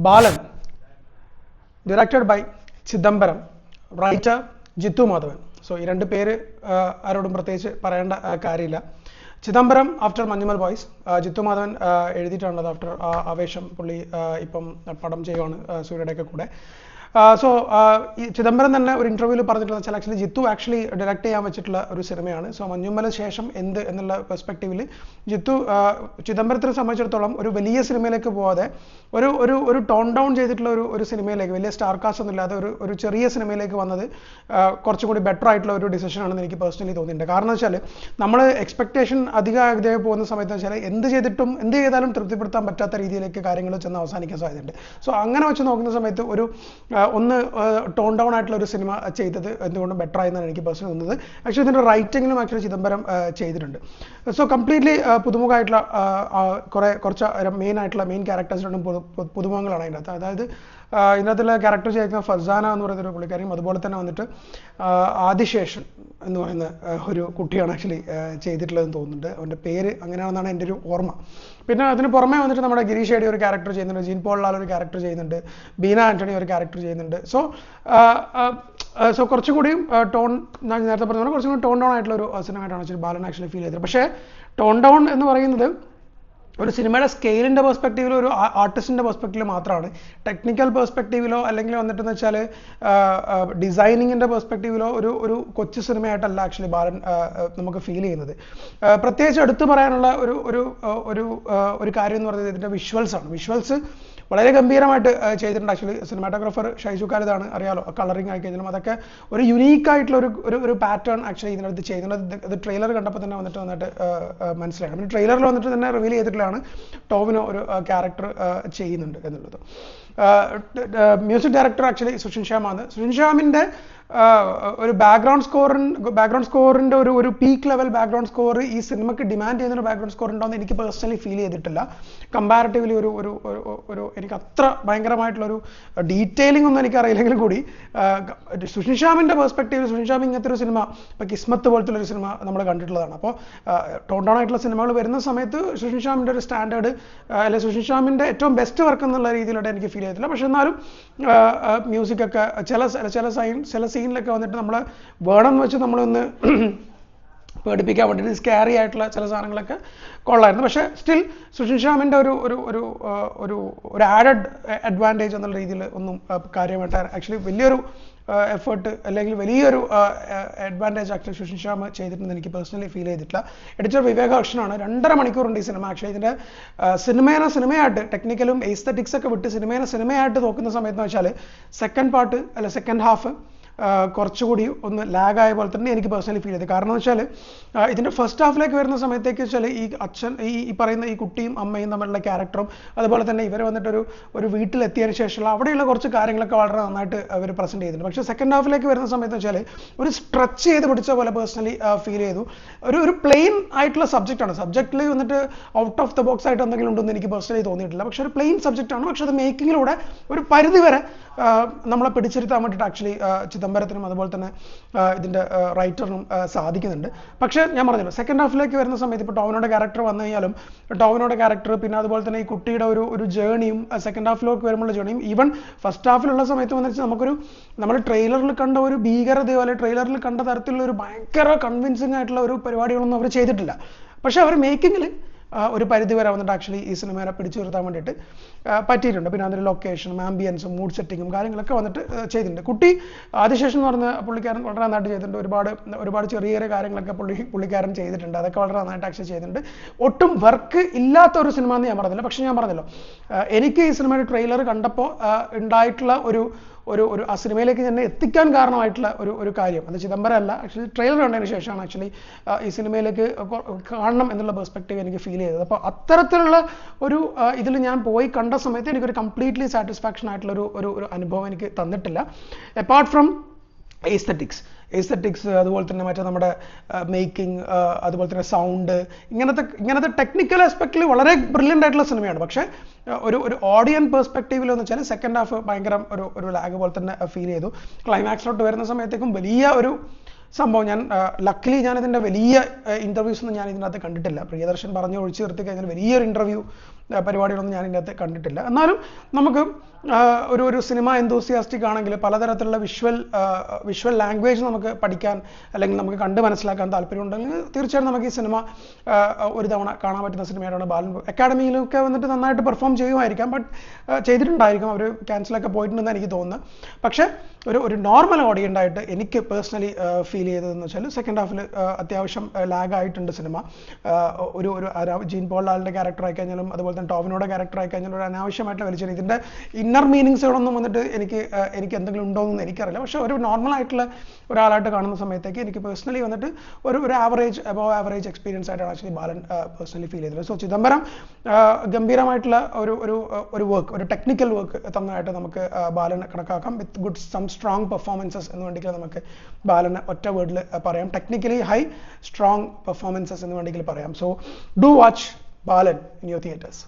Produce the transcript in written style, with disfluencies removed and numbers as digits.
Balan, directed by Chidambaram, writer Jithu Madhavan. So ഈ രണ്ട് പേര് ആരോടും പ്രത്യേകിച്ച് പറയേണ്ട കാര്യമില്ല. ചിദംബരം ആഫ്റ്റർ മഞ്ഞുമൽ ബോയ്സ്, ജിത്തു മാധവൻ എഴുതിയിട്ടുള്ളത് ആഫ്റ്റർ ആവേശം. പുള്ളി ഇപ്പം പടം ചെയ്യുവാണ് സൂര്യയുടെയൊക്കെ കൂടെ. സോ ഈ ചിദംബരം തന്നെ ഒരു ഇന്റർവ്യൂവിൽ പറഞ്ഞിട്ടുള്ള വെച്ചാൽ ആക്ച്വലി ജിത്തു ഡയറക്റ്റ് ചെയ്യാൻ വെച്ചിട്ടുള്ള ഒരു സിനിമയാണ്. സോ മഞ്ഞുമല ശേഷം എന്ത് എന്നുള്ള പെർസ്പെക്റ്റീവിൽ ജിത്തു ചിദംബരത്തിനെ സംബന്ധിച്ചിടത്തോളം ഒരു വലിയ സിനിമയിലേക്ക് പോവാതെ ഒരു ടോൺ ഡൗൺ ചെയ്തിട്ടുള്ള ഒരു സിനിമയിലേക്ക്, വലിയ സ്റ്റാർ കാസ്റ്റ് ഒന്നും ഇല്ലാതെ ഒരു ചെറിയ സിനിമയിലേക്ക് വന്നത് കുറച്ചും കൂടി ബെറ്റർ ആയിട്ടുള്ള ഒരു ഡിസിഷൻ ആണെന്ന് എനിക്ക് പേഴ്സണലി തോന്നിയിട്ടുണ്ട്. കാരണം വെച്ചാൽ നമ്മൾ എക്സ്പെക്ടേഷൻ അധികം പോകുന്ന സമയത്ത് വെച്ചാൽ എന്ത് ചെയ്താലും തൃപ്തിപ്പെടുത്താൻ പറ്റാത്ത രീതിയിലേക്ക് കാര്യങ്ങൾ ചെന്ന് അവസാനിക്കാൻ സാധ്യതയുണ്ട്. സോ അങ്ങനെ വെച്ച് നോക്കുന്ന സമയത്ത് ഒന്ന് ടോൺ ഡൗൺ ആയിട്ടുള്ള ഒരു സിനിമ ചെയ്തത് എന്തുകൊണ്ടും ബെറ്റർ ആയെന്നാണ് എനിക്ക് പേഴ്സണലി തോന്നുന്നത്. ആക്ച്വലി ഇതിൻ്റെ റൈറ്റിങ്ങിലും ആക്ച്വലി ചിദംബരം ചെയ്തിട്ടുണ്ട്. സോ കംപ്ലീറ്റ്ലി പുതുമുഖമായിട്ടുള്ള കുറച്ച് മെയിൻ ക്യാരക്ടേഴ്സ് രണ്ടും പുതുമുഖങ്ങളാണ് അതിനകത്ത്. അതായത് ഇതിനകത്തുള്ള ക്യാരക്ടർ ചെയ്യുന്ന ഫർസാന എന്ന് പറയുന്ന ഒരു പുള്ളിക്കാരിയും അതുപോലെ തന്നെ വന്നിട്ട് ആദിശേഷൻ എന്ന് പറയുന്ന ഒരു കുട്ടിയാണ് ആക്ച്വലി ചെയ്തിട്ടുള്ളതെന്ന് തോന്നുന്നുണ്ട്. അവൻ്റെ പേര് അങ്ങനെയാണെന്നാണ് എൻ്റെ ഒരു ഓർമ്മ. പിന്നെ അതിന് പുറമെ വന്നിട്ട് നമ്മുടെ ഗിരീഷ് ഏടി ഒരു ക്യാരക്ടർ ചെയ്യുന്നുണ്ട്, ജീൻ പോൾ ലാൽ ഒരു ക്യാരക്ടർ ചെയ്യുന്നുണ്ട്, ബീന ആന്റണി ഒരു ക്യാരക്ടർ ചെയ്യുന്നുണ്ട്. സോ കുറച്ചും കൂടിയും ഞാൻ നേരത്തെ പറഞ്ഞ പോലെ കുറച്ചും കൂടി ടോൺ ഡൗൺ ആയിട്ടുള്ള ഒരു സിനിമയായിട്ടാണ് ആക്ച്വലി ബാലൻ ആക്ച്വലി ഫീൽ ചെയ്തത്. പക്ഷേ ടോൺ ഡൗൺ എന്ന് പറയുന്നത് ഒരു സിനിമയുടെ സ്കെയിലിൻ്റെ പെർസ്പെക്റ്റീവിലോ ഒരു ആർട്ടിസ്റ്റിൻ്റെ പെർസ്പെക്റ്റീവിൽ മാത്രമാണ്. ടെക്നിക്കൽ പെർസ്പെക്റ്റീവിലോ അല്ലെങ്കിൽ വന്നിട്ടെന്ന് വെച്ചാൽ ഡിസൈനിങ്ങിൻ്റെ പെർസ്പെക്റ്റീവിലോ ഒരു കൊച്ചു സിനിമയായിട്ടല്ല ആക്ച്വലി ബാലൻ നമുക്ക് ഫീൽ ചെയ്യുന്നത്. പ്രത്യേകിച്ച് എടുത്തു പറയാനുള്ള ഒരു കാര്യം എന്ന് പറയുന്നത് ഇതിൻ്റെ വിഷ്വൽസ് ആണ്. വിഷ്വൽസ് വളരെ ഗംഭീരമായിട്ട് ചെയ്തിട്ടുണ്ട്. ആക്ച്വലി സിനിമാറ്റോഗ്രാഫർ ഷൈജു ഖാലിദാണ്, അറിയാലോ, കളറിങ് ആയി കഴിഞ്ഞാലും അതൊക്കെ ഒരു യുണീക്കായിട്ടുള്ള ഒരു പാറ്റേൺ ആക്ച്വലി ഇതിനകത്ത് ചെയ്യുന്നുണ്ട്. ഇത് ട്രെയിലർ കണ്ടപ്പോൾ തന്നെ വന്നിട്ട് മനസ്സിലായി. പിന്നെ ട്രെയിലറിൽ വന്നിട്ട് തന്നെ റിവീൽ ചെയ്തിട്ടുള്ളതാണ് ടോവിനോ ഒരു ക്യാരക്ടർ ചെയ്യുന്നുണ്ട് എന്നുള്ളത്. മ്യൂസിക് ഡയറക്ടർ ആക്ച്വലി സുഷിൻ ശ്യാമാണ്. സുഷിൻ ശ്യാമിൻ്റെ ഒരു ബാക്ക്ഗ്രൗണ്ട് സ്കോറിൻ്റെ ഒരു പീക്ക് ലെവൽ ബാക്ക്ഗ്രൗണ്ട് സ്കോർ ഈ സിനിമയ്ക്ക് ഡിമാൻഡ് ചെയ്യുന്ന ഒരു ബാക്ക്ഗ്രൗണ്ട് സ്കോർ ഉണ്ടോ എന്ന് എനിക്ക് പേഴ്സണലി ഫീൽ ചെയ്തിട്ടില്ല. കമ്പാരിറ്റീവ്ലി ഒരു എനിക്ക് അത്ര ഭയങ്കരമായിട്ടുള്ളൊരു ഡീറ്റെയിലിംഗ് ഒന്നും എനിക്കറിയില്ലെങ്കിൽ കൂടി സുഷിൻ ശ്യാമിൻ്റെ പെർസ്പെക്റ്റീവ്, സുഷിൻ ശ്യാം ഇങ്ങനത്തെ ഒരു സിനിമ ഇപ്പോൾ കിസ്മത്ത് പോലത്തെ ഒരു സിനിമ നമ്മൾ കണ്ടിട്ടുള്ളതാണ്. അപ്പോൾ ടോൺ ഡൗൺ ആയിട്ടുള്ള സിനിമകൾ വരുന്ന സമയത്ത് സുഷിൻ ശ്യാമിൻ്റെ ഒരു സ്റ്റാൻഡേർഡ് അല്ലെങ്കിൽ സുഷിൻ ശ്യാമിൻ്റെ ഏറ്റവും ബെസ്റ്റ് വർക്ക് എന്നുള്ള രീതിയിലായിട്ട് എനിക്ക് ഫീൽ ചെയ്തിട്ടില്ല. പക്ഷെ എന്നാലും മ്യൂസിക്കൊക്കെ ചില സീനിലൊക്കെ വന്നിട്ട് നമ്മൾ വേണമെന്ന് വെച്ച് നമ്മളൊന്ന് പേടിപ്പിക്കാൻ വേണ്ടിയിട്ട് സ്കാരി ആയിട്ടുള്ള ചില സാധനങ്ങളൊക്കെ കൊള്ളായിരുന്നു. പക്ഷേ സ്റ്റിൽ സുഷിൻ ശ്യാമിൻ്റെ ഒരു ആഡഡ് അഡ്വാൻറ്റേജ് എന്നുള്ള രീതിയിൽ ഒന്നും കാര്യമായിട്ട് ആക്ച്വലി വലിയൊരു എഫേർട്ട് അല്ലെങ്കിൽ വലിയൊരു അഡ്വാൻറ്റേജ് ആക്ച്വലി സുഷിൻ ശ്യാം ചെയ്തിട്ടുണ്ടെന്ന് എനിക്ക് പേഴ്സണലി ഫീൽ ചെയ്തിട്ടില്ല. എഡിറ്റർ വിവേക് കൃഷ്ണനാണ്. 2.5 മണിക്കൂറുണ്ട് ഈ സിനിമ. ആക്ച്വലി ഇതിൻ്റെ സിനിമയായിട്ട് ടെക്നിക്കലും എസ്തറ്റിക്സ് ഒക്കെ വിട്ട് സിനിമയായിട്ട് നോക്കുന്ന സമയത്ത് വെച്ചാൽ സെക്കൻഡ് ഹാഫ് കുറച്ചുകൂടി ഒന്ന് ലാഗായ പോലെ തന്നെ എനിക്ക് പേഴ്സണലി ഫീൽ ചെയ്തത്. കാരണം എന്ന് വെച്ചാൽ ഇതിൻ്റെ ഫസ്റ്റ് ഹാഫിലേക്ക് വരുന്ന സമയത്തേക്ക് വെച്ചാൽ ഈ അച്ഛൻ ഈ പറയുന്ന ഈ കുട്ടിയും അമ്മയും തമ്മിലുള്ള ക്യാരക്ടറും അതുപോലെ തന്നെ ഇവർ വന്നിട്ടൊരു വീട്ടിലെത്തിയതിന് ശേഷമുള്ള അവിടെയുള്ള കുറച്ച് കാര്യങ്ങളൊക്കെ വളരെ നന്നായിട്ട് അവർ പ്രസൻറ്റ് ചെയ്തിട്ടുണ്ട്. പക്ഷേ സെക്കൻഡ് ഹാഫിലേക്ക് വരുന്ന സമയത്ത് വെച്ചാൽ ഒരു സ്ട്രെച്ച് ചെയ്ത് പിടിച്ച പോലെ പേഴ്സണലി ഫീൽ ചെയ്തു. ഒരു പ്ലെയിൻ ആയിട്ടുള്ള സബ്ജക്റ്റാണ്. സബ്ജക്റ്റിൽ വന്നിട്ട് ഔട്ട് ഓഫ് ദ ബോക്സ് ആയിട്ട് എന്തെങ്കിലും ഉണ്ടെന്ന് എനിക്ക് പേഴ്സണലി തോന്നിയിട്ടില്ല. പക്ഷേ ഒരു പ്ലെയിൻ സബ്ജക്റ്റാണ്. പക്ഷേ അത് മേക്കിങ്ങിലൂടെ ഒരു പരിധി വരെ നമ്മളെ പിടിച്ചിരുത്താൻ വേണ്ടിയിട്ട് ആക്ച്വലി ചിദംബരത്തിനും അതുപോലെ തന്നെ ഇതിൻ്റെ റൈറ്ററിനും സാധിക്കുന്നുണ്ട്. പക്ഷേ ഞാൻ പറഞ്ഞല്ലോ, സെക്കൻഡ് ഹാഫിലേക്ക് വരുന്ന സമയത്ത് ഇപ്പോൾ ടോവിനോയുടെ ക്യാരക്ടർ വന്നു കഴിഞ്ഞാലും ടോവിനോയുടെ ക്യാരക്ടർ പിന്നെ അതുപോലെ തന്നെ ഈ കുട്ടിയുടെ ഒരു ജേണിയും സെക്കൻഡ് ഹാഫിലേക്ക് വരുമ്പോഴുള്ള ജേണിയും ഈവൻ ഫസ്റ്റ് ഹാഫിലുള്ള സമയത്ത് വന്നിട്ട് നമ്മൾ ട്രെയിലറിൽ കണ്ട ഒരു ഭീകരതയോ അല്ലെങ്കിൽ ട്രെയിലറിൽ കണ്ട തരത്തിലുള്ള ഒരു ഭയങ്കര കൺവിൻസിങ് ആയിട്ടുള്ള ഒരു പരിപാടികളൊന്നും അവർ ചെയ്തിട്ടില്ല. പക്ഷേ അവർ മേക്കിങ്ങിൽ ഒരു പരിധി വരെ വന്നിട്ട് ആക്ച്വലി ഈ സിനിമയെ പിടിച്ചു നിർത്താൻ വേണ്ടിയിട്ട് പറ്റിയിട്ടുണ്ട്. പിന്നെ അതിൻ്റെ ലൊക്കേഷനും ആംബിയൻസും മൂഡ് സെറ്റിങ്ങും കാര്യങ്ങളൊക്കെ വന്നിട്ട് ചെയ്തിട്ടുണ്ട്. കുട്ടി ആദിശേഷൻ എന്ന് പറഞ്ഞ പുള്ളിക്കാരൻ വളരെ നന്നായിട്ട് ചെയ്തിട്ടുണ്ട്. ഒരുപാട് ചെറിയ കാര്യങ്ങളൊക്കെ പുള്ളിക്കാരൻ ചെയ്തിട്ടുണ്ട്. അതൊക്കെ വളരെ നന്നായിട്ട് ആക്ച്വലി ചെയ്തിട്ടുണ്ട്. ഒട്ടും വർക്ക് ഇല്ലാത്ത ഒരു സിനിമ എന്ന് ഞാൻ പറഞ്ഞില്ല. പക്ഷെ ഞാൻ പറഞ്ഞല്ലോ, എനിക്ക് ഈ സിനിമയുടെ ട്രെയിലർ കണ്ടപ്പോൾ ഉണ്ടായിട്ടുള്ള ഒരു ആ സിനിമയിലേക്ക് തന്നെ എത്തിക്കാൻ കാരണമായിട്ടുള്ള ഒരു കാര്യം അത് ചിദംബരം അല്ല. ആക്ച്വലി ട്രെയിലർ കണ്ടതിന് ശേഷമാണ് ആക്ച്വലി ഈ സിനിമയിലേക്ക് കാണണം എന്നുള്ള പെർസ്പെക്റ്റീവ് എനിക്ക് ഫീൽ ചെയ്തത്. അപ്പോൾ അത്തരത്തിലുള്ള ഇതിൽ ഞാൻ പോയി കണ്ട സമയത്ത് എനിക്കൊരു കംപ്ലീറ്റ്ലി സാറ്റിസ്ഫാക്ഷൻ ആയിട്ടുള്ള ഒരു അനുഭവം എനിക്ക് തന്നിട്ടില്ല. അപ്പാർട്ട് ഫ്രം എസ്തറ്റിക്സ് അതുപോലെ തന്നെ മറ്റേ നമ്മുടെ മേക്കിംഗ് അതുപോലെ തന്നെ സൗണ്ട് ഇങ്ങനത്തെ ടെക്നിക്കൽ ആസ്പെക്റ്റിൽ വളരെ ബ്രില്യൻ്റ് ആയിട്ടുള്ള സിനിമയാണ്. പക്ഷേ ഒരു ഓഡിയൻസ് പെർസ്പെക്റ്റീവിൽ എന്ന് വെച്ചാൽ സെക്കൻഡ് ഹാഫ് ഭയങ്കര ഒരു ലാഗ് പോലെ തന്നെ ഫീൽ ചെയ്തു. ക്ലൈമാക്സിലോട്ട് വരുന്ന സമയത്തേക്കും വലിയ ഒരു സംഭവം ലക്കിലി ഞാനിതിൻ്റെ വലിയ ഇൻ്റർവ്യൂസ് ഒന്നും ഞാൻ ഇതിനകത്ത് കണ്ടിട്ടില്ല. പ്രിയദർശൻ പറഞ്ഞ് ഒഴിച്ചു നിർത്തി കഴിഞ്ഞാൽ വലിയൊരു ഇൻ്റർവ്യൂ പരിപാടികളൊന്നും ഞാൻ ഇതിനകത്ത് കണ്ടിട്ടില്ല. എന്നാലും നമുക്ക് ഒരു സിനിമ എന്തൂസിയാസ്റ്റിക് ആണെങ്കിൽ പലതരത്തിലുള്ള വിഷ്വൽ ലാംഗ്വേജ് നമുക്ക് പഠിക്കാൻ അല്ലെങ്കിൽ നമുക്ക് കണ്ട് മനസ്സിലാക്കാൻ താല്പര്യമുണ്ടെങ്കിൽ തീർച്ചയായും നമുക്ക് ഈ സിനിമ ഒരു തവണ കാണാൻ പറ്റുന്ന സിനിമയായിട്ടാണ് ബാലൻ. അക്കാഡമിയിലൊക്കെ വന്നിട്ട് നന്നായിട്ട് പെർഫോം ചെയ്യുമായിരിക്കാം, ബട്ട് ചെയ്തിട്ടുണ്ടായിരിക്കും, അവർ ക്യാൻസലൊക്കെ പോയിട്ടുണ്ടെന്ന് എനിക്ക് തോന്നുന്നു. പക്ഷേ ഒരു നോർമൽ ഓഡിയൻ്റ് ആയിട്ട് എനിക്ക് പേഴ്സണലി ഫീൽ ചെയ്തതെന്ന് വെച്ചാൽ സെക്കൻഡ് ഹാഫിൽ അത്യാവശ്യം ലാഗായിട്ടുണ്ട് സിനിമ. ഒരു ജീൻ പോൾ ലാലിൻ്റെ ക്യാരക്ടർ ആയി കഴിഞ്ഞാലും അതുപോലെ തന്നെ ടോവിനോയുടെ ക്യാരക്ടർ ആയി കഴിഞ്ഞാലും ഒരു അനാവശ്യമായിട്ട് വലിച്ചു. ഇതിൻ്റെ ഇന്നർ മീനിങ്സുകളൊന്നും വന്നിട്ട് എനിക്ക് എന്തെങ്കിലും ഉണ്ടോ എന്ന് എനിക്കറിയില്ല. പക്ഷേ ഒരു നോർമൽ ആയിട്ടുള്ള ഒരാളായിട്ട് കാണുന്ന സമയത്തേക്ക് എനിക്ക് പേഴ്സണലി വന്നിട്ട് ഒരു ആവറേജ് അബവ് ആവറേജ് എക്സ്പീരിയൻസ് ആയിട്ടാണ് ആക്ച്വലി ബാലൻ പേഴ്സണലി ഫീൽ ചെയ്തത്. സോ ചിദംബരം ഗംഭീരമായിട്ടുള്ള ഒരു വർക്ക്, ഒരു ടെക്നിക്കൽ വർക്ക് തന്നതായിട്ട് നമുക്ക് ബാലൻ കണക്കാക്കാം. വിത്ത് ഗുഡ് സ്ട്രോങ് പെർഫോമൻസസ് എന്ന് വേണ്ടിയിട്ട് നമുക്ക് ബാലന് ഒറ്റ വേർഡിൽ പറയാം. ടെക്നിക്കലി ഹൈ സ്ട്രോങ് പെർഫോമൻസസ് എന്ന് വേണമെങ്കിൽ പറയാം. So do watch Balan in your theatres.